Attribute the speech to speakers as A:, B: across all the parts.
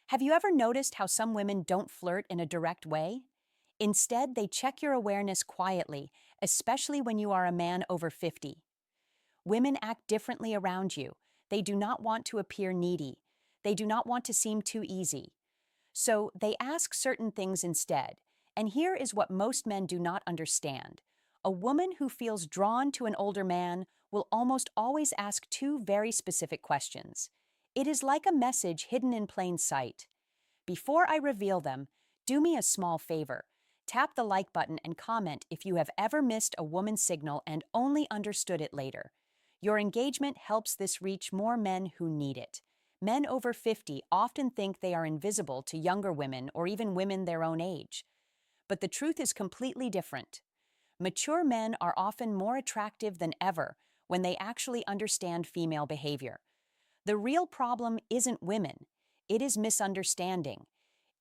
A: Have you ever noticed how some women don't flirt in a direct way? Instead, they check your awareness quietly, especially when you are a man over 50. Women act differently around you. They do not want to appear needy. They do not want to seem too easy. So they ask certain things instead. And here is what most men do not understand. A woman who feels drawn to an older man will almost always ask two very specific questions. It is like a message hidden in plain sight. Before I reveal them, do me a small favor. Tap the like button and comment if you have ever missed a woman's signal and only understood it later. Your engagement helps this reach more men who need it. Men over 50 often think they are invisible to younger women or even women their own age. But the truth is completely different. Mature men are often more attractive than ever when they actually understand female behavior. The real problem isn't women. It is misunderstanding.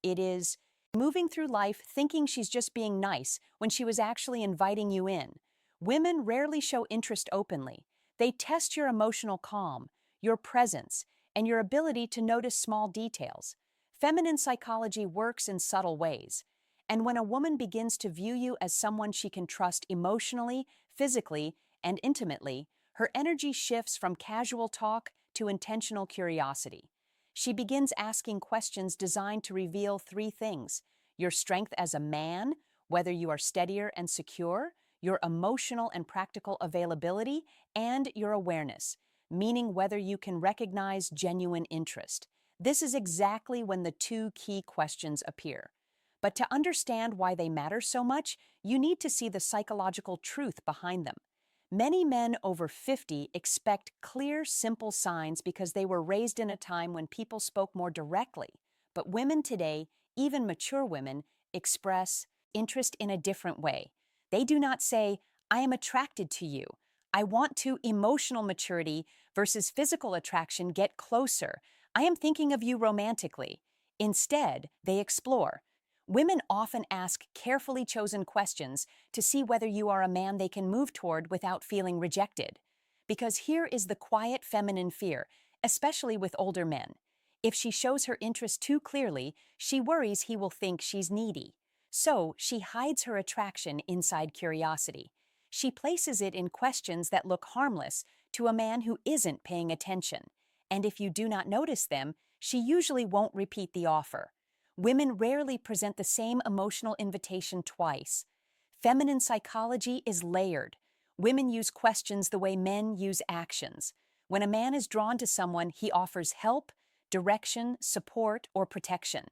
A: It is moving through life thinking she's just being nice when she was actually inviting you in. Women rarely show interest openly. They test your emotional calm, your presence, and your ability to notice small details. Feminine psychology works in subtle ways. And when a woman begins to view you as someone she can trust emotionally, physically, and intimately, her energy shifts from casual talk to intentional curiosity. She begins asking questions designed to reveal three things: your strength as a man, whether you are steadier and secure, your emotional and practical availability, and your awareness, meaning whether you can recognize genuine interest. This is exactly when the two key questions appear. But to understand why they matter so much, you need to see the psychological truth behind them. Many men over 50 expect clear, simple signs because they were raised in a time when people spoke more directly. But women today, even mature women, express interest in a different way. They do not say, "I am attracted to you. I want to." Emotional maturity versus physical attraction get closer. "I am thinking of you romantically." Instead, they explore. Women often ask carefully chosen questions to see whether you are a man they can move toward without feeling rejected. Because here is the quiet feminine fear, especially with older men. If she shows her interest too clearly, she worries he will think she's needy. So she hides her attraction inside curiosity. She places it in questions that look harmless to a man who isn't paying attention. And if you do not notice them, she usually won't repeat the offer. Women rarely present the same emotional invitation twice. Feminine psychology is layered. Women use questions the way men use actions. When a man is drawn to someone, he offers help, direction, support, or protection.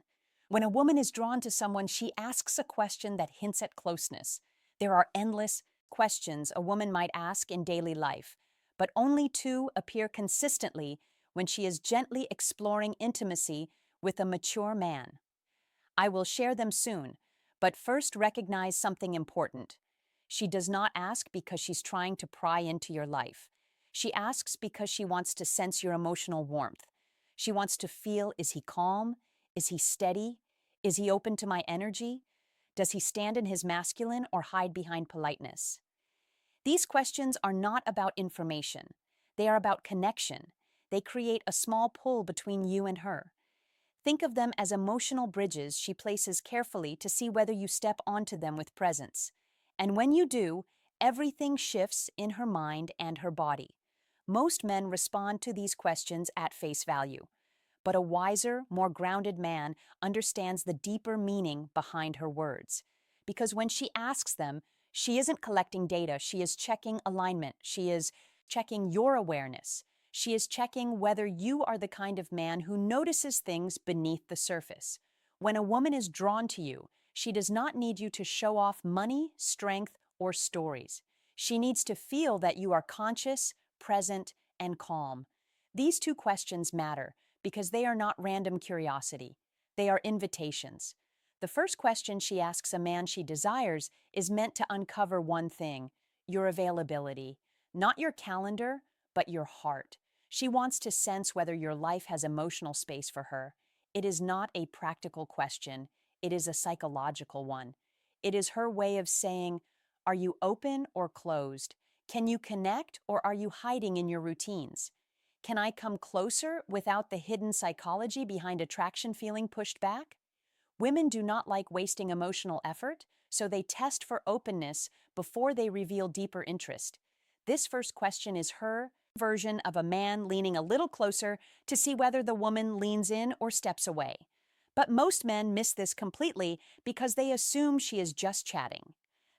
A: When a woman is drawn to someone, she asks a question that hints at closeness. There are endless questions a woman might ask in daily life, but only two appear consistently when she is gently exploring intimacy with a mature man. I will share them soon, but first recognize something important. She does not ask because she's trying to pry into your life. She asks because she wants to sense your emotional warmth. She wants to feel, is he calm? Is he steady? Is he open to my energy? Does he stand in his masculine or hide behind politeness? These questions are not about information. They are about connection. They create a small pull between you and her. Think of them as emotional bridges she places carefully to see whether you step onto them with presence. And when you do, everything shifts in her mind and her body. Most men respond to these questions at face value, but a wiser, more grounded man understands the deeper meaning behind her words. Because when she asks them, she isn't collecting data, she is checking alignment, she is checking your awareness. She is checking whether you are the kind of man who notices things beneath the surface. When a woman is drawn to you, she does not need you to show off money, strength, or stories. She needs to feel that you are conscious, present, and calm. These two questions matter because they are not random curiosity. They are invitations. The first question she asks a man she desires is meant to uncover one thing: your availability. Not your calendar, but your heart. She wants to sense whether your life has emotional space for her. It is not a practical question. It is a psychological one. It is her way of saying, are you open or closed? Can you connect or are you hiding in your routines? Can I come closer without the hidden psychology behind attraction feeling pushed back? Women do not like wasting emotional effort, so they test for openness before they reveal deeper interest. This first question is her version of a man leaning a little closer to see whether the woman leans in or steps away. But most men miss this completely because they assume she is just chatting.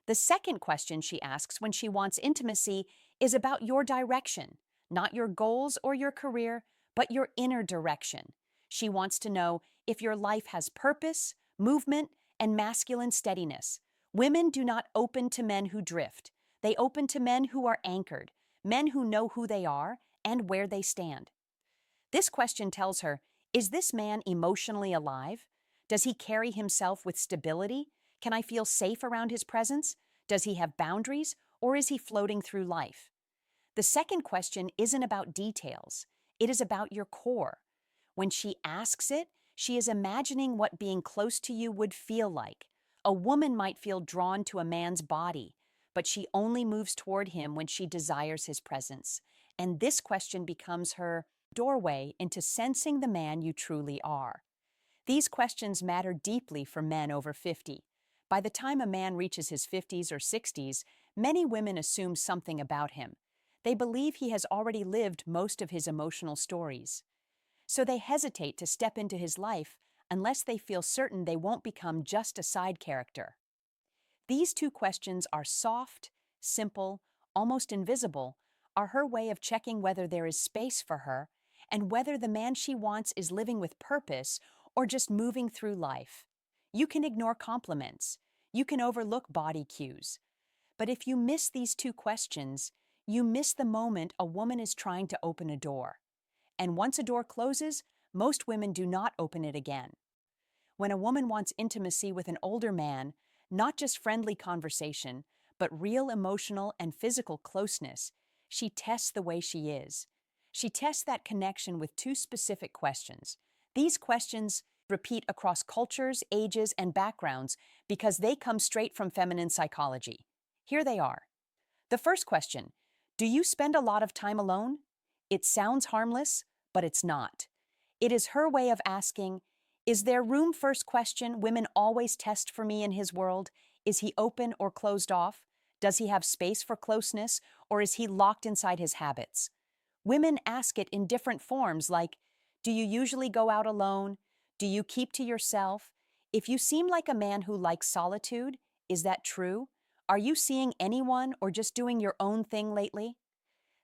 A: The second question she asks when she wants intimacy is about your direction, not your goals or your career, but your inner direction. She wants to know if your life has purpose, movement, and masculine steadiness. Women do not open to men who drift. They open to men who are anchored, men who know who they are and where they stand. This question tells her, is this man emotionally alive? Does he carry himself with stability? Can I feel safe around his presence? Does he have boundaries, or is he floating through life? The second question isn't about details. It is about your core. When she asks it, she is imagining what being close to you would feel like. A woman might feel drawn to a man's body, but she only moves toward him when she desires his presence. And this question becomes her doorway into sensing the man you truly are. These questions matter deeply for men over 50. By the time a man reaches his 50s or 60s, many women assume something about him. They believe he has already lived most of his emotional stories. So they hesitate to step into his life unless they feel certain they won't become just a side character. These two questions are soft, simple, almost invisible, are her way of checking whether there is space for her and whether the man she wants is living with purpose or just moving through life. You can ignore compliments. You can overlook body cues. But if you miss these two questions, you miss the moment a woman is trying to open a door. And once a door closes, most women do not open it again. When a woman wants intimacy with an older man, not just friendly conversation, but real emotional and physical closeness, she tests the way she is. She tests that connection with two specific questions. These questions repeat across cultures, ages, and backgrounds because they come straight from feminine psychology. Here they are. The first question, do you spend a lot of time alone? It sounds harmless, but it's not. It is her way of asking, is there room? First question women always test for me in his world. Is he open or closed off? Does he have space for closeness, or is he locked inside his habits? Women ask it in different forms like, do you usually go out alone? Do you keep to yourself? If you seem like a man who likes solitude, is that true? Are you seeing anyone or just doing your own thing lately?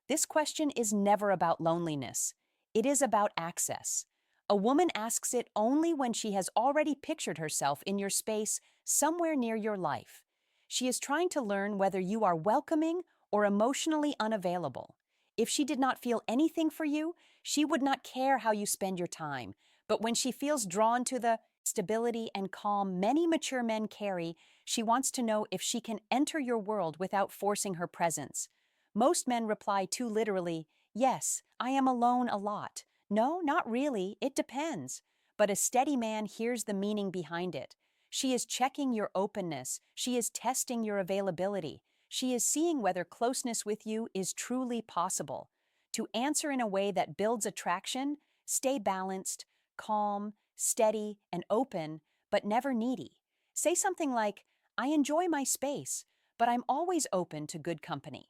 A: This question is never about loneliness. It is about access. A woman asks it only when she has already pictured herself in your space somewhere near your life. She is trying to learn whether you are welcoming or emotionally unavailable. If she did not feel anything for you, she would not care how you spend your time. But when she feels drawn to the stability and calm many mature men carry, she wants to know if she can enter your world without forcing her presence. Most men reply too literally, yes, I am alone a lot. No, not really, it depends. But a steady man hears the meaning behind it. She is checking your openness. She is testing your availability. She is seeing whether closeness with you is truly possible. To answer in a way that builds attraction, stay balanced, calm, steady, and open, but never needy. Say something like, I enjoy my space, but I'm always open to good company.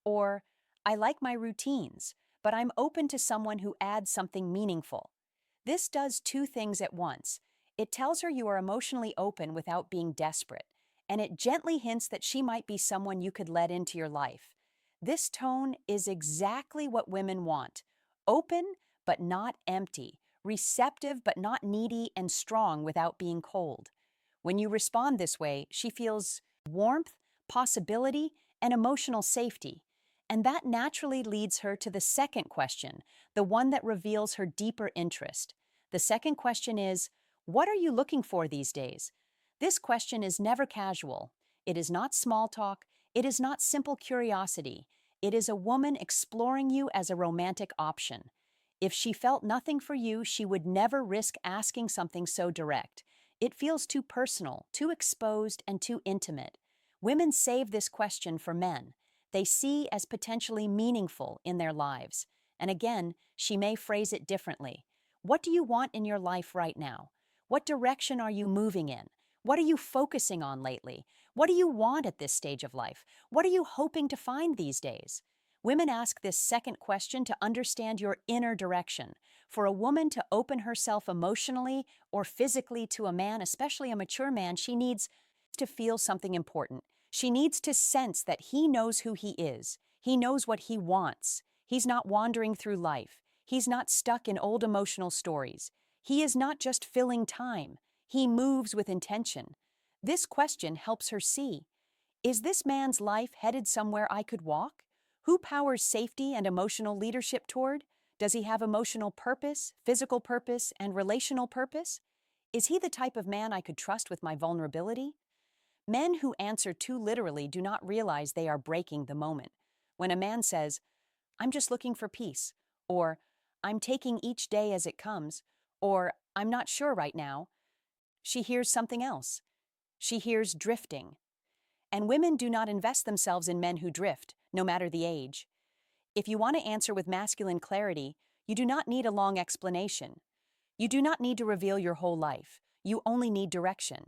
A: Or, I like my routines, but I'm open to someone who adds something meaningful. This does two things at once. It tells her you are emotionally open without being desperate, and it gently hints that she might be someone you could let into your life. This tone is exactly what women want. Open, but not empty. Receptive, but not needy, and strong without being cold. When you respond this way, she feels warmth, possibility, and emotional safety. And that naturally leads her to the second question, the one that reveals her deeper interest. The second question is, what are you looking for these days? This question is never casual. It is not small talk. It is not simple curiosity. It is a woman exploring you as a romantic option. If she felt nothing for you, she would never risk asking something so direct. It feels too personal, too exposed, and too intimate. Women save this question for men. They see as potentially meaningful in their lives. And again, she may phrase it differently. What do you want in your life right now? What direction are you moving in? What are you focusing on lately? What do you want at this stage of life? What are you hoping to find these days? Women ask this second question to understand your inner direction. For a woman to open herself emotionally or physically to a man, especially a mature man, she needs to feel something important. She needs to sense that he knows who he is. He knows what he wants. He's not wandering through life. He's not stuck in old emotional stories. He is not just filling time. He moves with intention. This question helps her see, is this man's life headed somewhere I could walk? Who powers safety and emotional leadership toward? Does he have emotional purpose, physical purpose, and relational purpose? Is he the type of man I could trust with my vulnerability? Men who answer too literally do not realize they are breaking the moment. When a man says, I'm just looking for peace, or I'm taking each day as it comes, or I'm not sure right now, she hears something else. She hears drifting. And women do not invest themselves in men who drift, no matter the age. If you want to answer with masculine clarity, you do not need a long explanation. You do not need to reveal your whole life. You only need direction.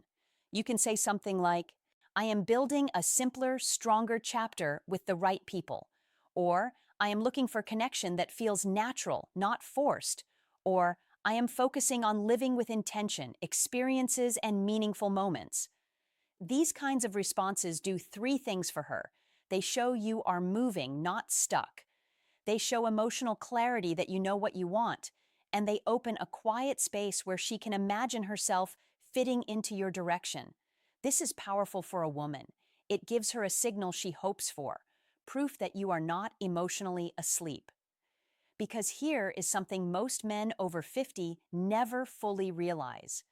A: You can say something like, I am building a simpler, stronger chapter with the right people. Or, I am looking for connection that feels natural, not forced. Or, I am focusing on living with intention, experiences, and meaningful moments. These kinds of responses do three things for her. They show you are moving, not stuck. They show emotional clarity that you know what you want, and they open a quiet space where she can imagine herself fitting into your direction. This is powerful for a woman. It gives her a signal she hopes for, proof that you are not emotionally asleep. Because here is something most men over 50 never fully realize.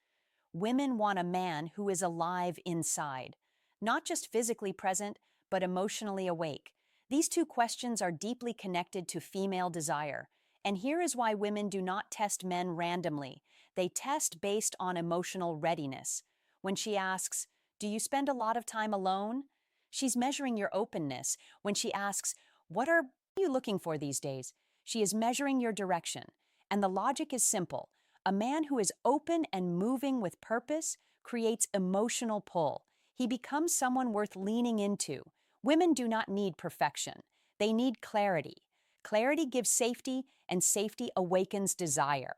A: Women want a man who is alive inside, not just physically present, but emotionally awake. These two questions are deeply connected to female desire, and here is why women do not test men randomly. They test based on emotional readiness. When she asks, do you spend a lot of time alone? She's measuring your openness. When she asks, what are you looking for these days? She is measuring your direction. And the logic is simple. A man who is open and moving with purpose creates emotional pull. He becomes someone worth leaning into. Women do not need perfection. They need clarity. Clarity gives safety, and safety awakens desire.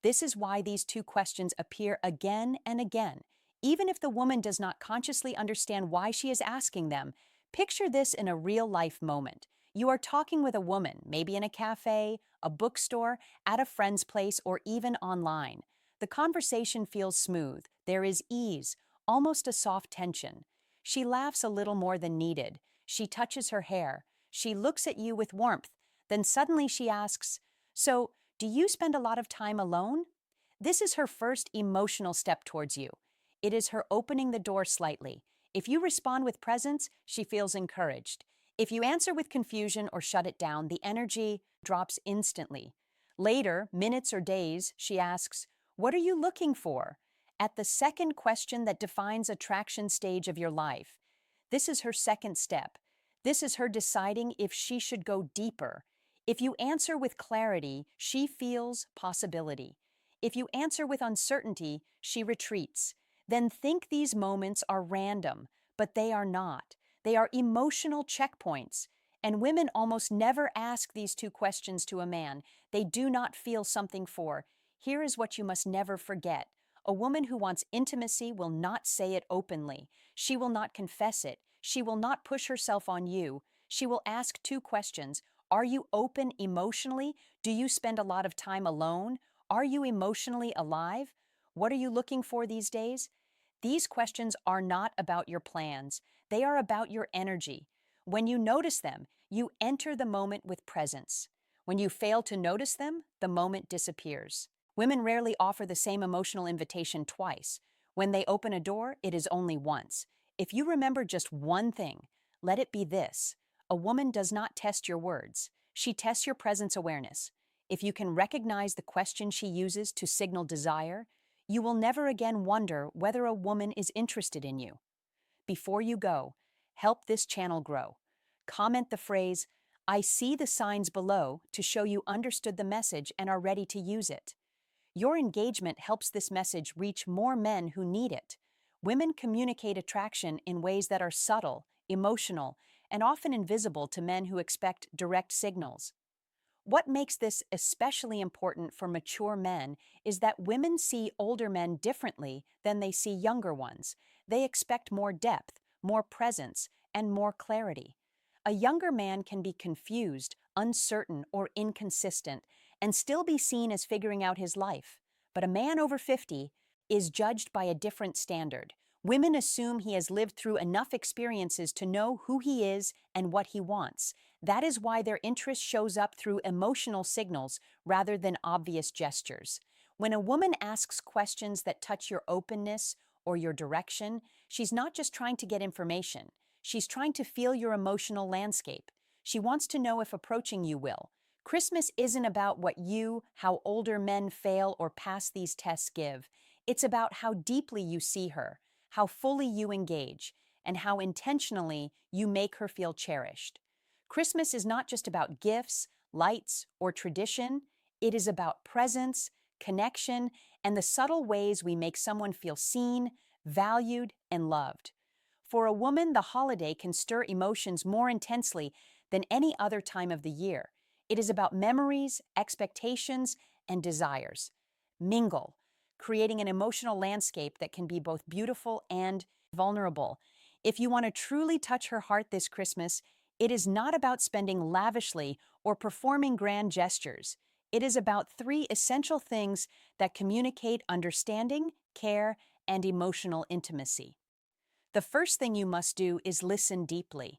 A: This is why these two questions appear again and again. Even if the woman does not consciously understand why she is asking them, picture this in a real-life moment. You are talking with a woman, maybe in a cafe, a bookstore, at a friend's place, or even online. The conversation feels smooth. There is ease, almost a soft tension. She laughs a little more than needed. She touches her hair. She looks at you with warmth. Then suddenly she asks, so, do you spend a lot of time alone? This is her first emotional step towards you. It is her opening the door slightly. If you respond with presence, she feels encouraged. If you answer with confusion or shut it down, the energy drops instantly. Later, minutes or days, she asks, what are you looking for? At the second question that defines attraction stage of your life. This is her second step. This is her deciding if she should go deeper. If you answer with clarity, she feels possibility. If you answer with uncertainty, she retreats. Then think these moments are random, but they are not. They are emotional checkpoints. And women almost never ask these two questions to a man they do not feel something for. Here is what you must never forget. A woman who wants intimacy will not say it openly. She will not confess it. She will not push herself on you. She will ask two questions. Are you open emotionally? Do you spend a lot of time alone? Are you emotionally alive? What are you looking for these days? These questions are not about your plans. They are about your energy. When you notice them, you enter the moment with presence. When you fail to notice them, the moment disappears. Women rarely offer the same emotional invitation twice. When they open a door, it is only once. If you remember just one thing, let it be this. A woman does not test your words. She tests your presence awareness. If you can recognize the question she uses to signal desire, you will never again wonder whether a woman is interested in you. Before you go, help this channel grow. Comment the phrase, I see the signs below to show you understood the message and are ready to use it. Your engagement helps this message reach more men who need it. Women communicate attraction in ways that are subtle, emotional, and often invisible to men who expect direct signals. What makes this especially important for mature men is that women see older men differently than they see younger ones. They expect more depth, more presence, and more clarity. A younger man can be confused, uncertain, or inconsistent and still be seen as figuring out his life. But a man over 50 is judged by a different standard. Women assume he has lived through enough experiences to know who he is and what he wants. That is why their interest shows up through emotional signals rather than obvious gestures. When a woman asks questions that touch your openness or your direction, she's not just trying to get information. She's trying to feel your emotional landscape. She wants to know if approaching you will. Christmas isn't about how older men fail or pass these tests give. It's about how deeply you see her, how fully you engage, and how intentionally you make her feel cherished. Christmas is not just about gifts, lights, or tradition. It is about presence, connection, and the subtle ways we make someone feel seen, valued, and loved. For a woman, the holiday can stir emotions more intensely than any other time of the year. It is about memories, expectations, and desires. Mingle, creating an emotional landscape that can be both beautiful and vulnerable. If you want to truly touch her heart this Christmas, it is not about spending lavishly or performing grand gestures. It is about three essential things that communicate understanding, care, and emotional intimacy. The first thing you must do is listen deeply,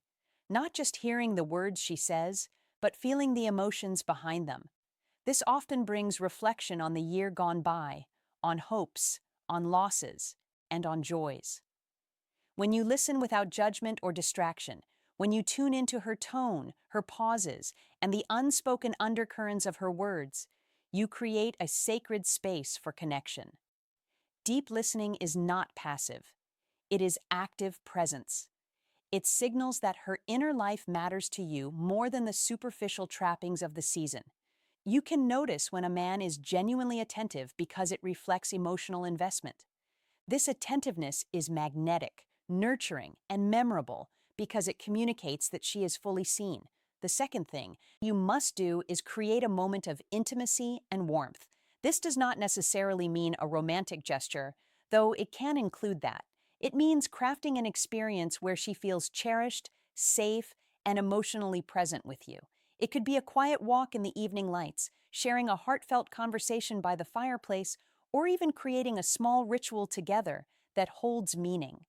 A: not just hearing the words she says, but feeling the emotions behind them. This often brings reflection on the year gone by, on hopes, on losses, and on joys. When you listen without judgment or distraction, when you tune into her tone, her pauses, and the unspoken undercurrents of her words, you create a sacred space for connection. Deep listening is not passive. It is active presence. It signals that her inner life matters to you more than the superficial trappings of the season. You can notice when a man is genuinely attentive because it reflects emotional investment. This attentiveness is magnetic, nurturing, and memorable because it communicates that she is fully seen. The second thing you must do is create a moment of intimacy and warmth. This does not necessarily mean a romantic gesture, though it can include that. It means crafting an experience where she feels cherished, safe, and emotionally present with you. It could be a quiet walk in the evening lights, sharing a heartfelt conversation by the fireplace, or even creating a small ritual together that holds meaning.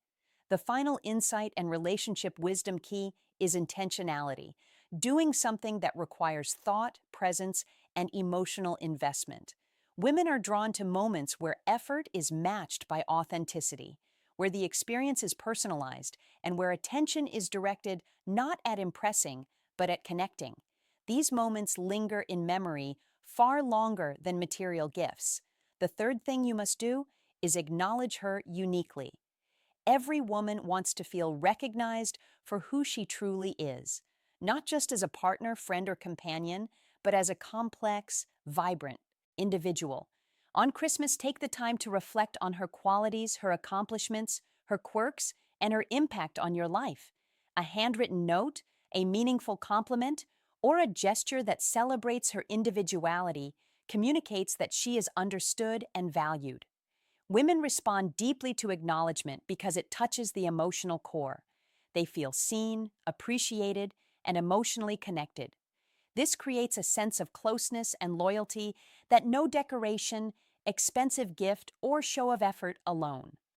A: The final insight and relationship wisdom key is intentionality, doing something that requires thought, presence, and emotional investment. Women are drawn to moments where effort is matched by authenticity, where the experience is personalized, and where attention is directed not at impressing, but at connecting. These moments linger in memory far longer than material gifts. The third thing you must do is acknowledge her uniquely. Every woman wants to feel recognized for who she truly is, not just as a partner, friend, or companion, but as a complex, vibrant individual. On Christmas, take the time to reflect on her qualities, her accomplishments, her quirks, and her impact on your life. A handwritten note, a meaningful compliment, or a gesture that celebrates her individuality communicates that she is understood and valued. Women respond deeply to acknowledgement because it touches the emotional core. They feel seen, appreciated, and emotionally connected. This creates a sense of closeness and loyalty that no decoration, expensive gift, or show of effort alone